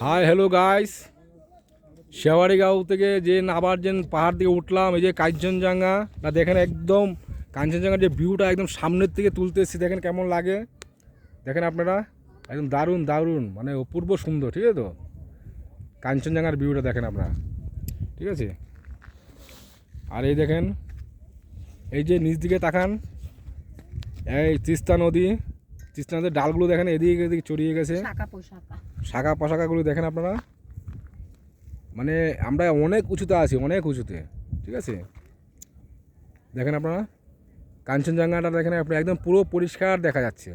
Hi hello guys, শেওয়ারিগাঁও থেকে যে আবার যে পাহাড় থেকে উঠলাম, এই যে কাঞ্চনজঙ্ঘা না দেখেন, একদম কাঞ্চনজঙ্ঘার যে ভিউটা একদম সামনের থেকে তুলতে এসেছি। দেখেন কেমন লাগে, দেখেন আপনারা, একদম দারুণ দারুণ, মানে অপূর্ব সুন্দর। ঠিক আছে তো, কাঞ্চনজঙ্ঘার ভিউটা দেখেন আপনারা, ঠিক আছে। আর এই দেখেন, এই যে নিচ দিকে তাকান, এই তিস্তা নদী, তিস্তা নদীর ডালগুলো দেখেন এদিকে এদিকে ছড়িয়ে গেছে, শাখা পোশাকাগুলো দেখেন আপনারা। মানে আমরা অনেক উঁচুতে আছি, অনেক উঁচুতে, ঠিক আছে। দেখেন আপনারা কাঞ্চনজঙ্ঘাটা দেখেন, আপনি একদম পুরো পরিষ্কার দেখা যাচ্ছে।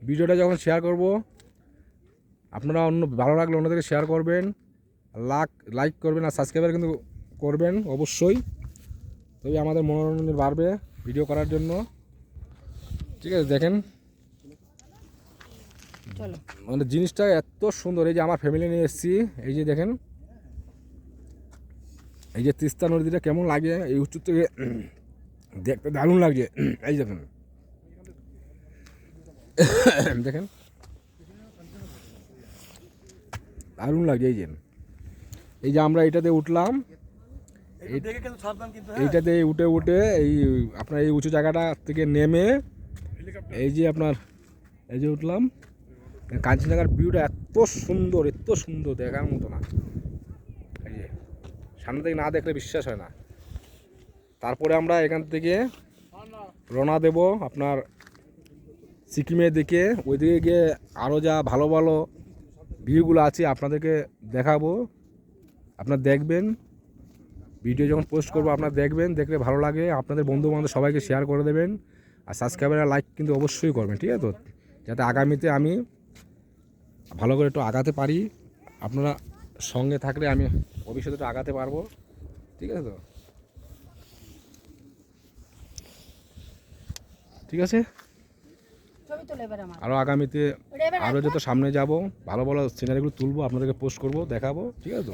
ভিডিওটা যখন শেয়ার করব, আপনারা ভালো লাগলে অন্যদেরকে শেয়ার করবেন, লাইক করবেন আর সাবস্ক্রাইবার কিন্তু করবেন অবশ্যই, তবে আমাদের মনোরঞ্জন বাড়বে ভিডিও করার জন্য, ঠিক আছে। দেখেন মানে জিনিসটা এত সুন্দর। এই যে আমার ফ্যামিলি নিয়ে এসেছি, এই যে দেখেন, এই যে তিস্তা নদীটা কেমন লাগে এই উঁচু থেকে দেখতে, দারুণ লাগছে। এই দেখেন, দেখেন দারুণ লাগছে। এই যে আমরা এইটাতে উঠলাম, এইটাতে উঠে উঠে এই আপনার এই উঁচু জায়গাটা থেকে নেমে এই যে আপনার এই যে উঠলাম, কাঞ্চনজঙ্ঘার ভিউটা এত সুন্দর দেখার মতো না। এই যে সামনে থেকে না দেখলে বিশ্বাস হয় না। তারপরে আমরা এখান থেকে রওনা দেব আপনার সিকিমের দিকে। ওইদিকে গিয়ে আরও যা ভালো ভালো ভিউগুলো আছে আপনাদেরকে দেখাবো, আপনারা দেখবেন। ভিডিও যখন পোস্ট করবো আপনারা দেখবেন, দেখলে ভালো লাগে, আপনাদের বন্ধু বান্ধব সবাইকে শেয়ার করে দেবেন, আর সাবস্ক্রাইবার আর লাইক কিন্তু অবশ্যই করবেন, ঠিক আছে তো, যাতে আগামীতে আমি ভালো করে একটু আগাতে পারি। আপনারা সঙ্গে থাকলে আমি ভবিষ্যতে একটু আগাতে পারবো, ঠিক আছে তো, ঠিক আছে। আরও আগামীতে আরও যত সামনে যাব, ভালো ভালো সিনারিগুলো তুলবো, আপনাদেরকে পোস্ট করবো, দেখাবো, ঠিক আছে তো।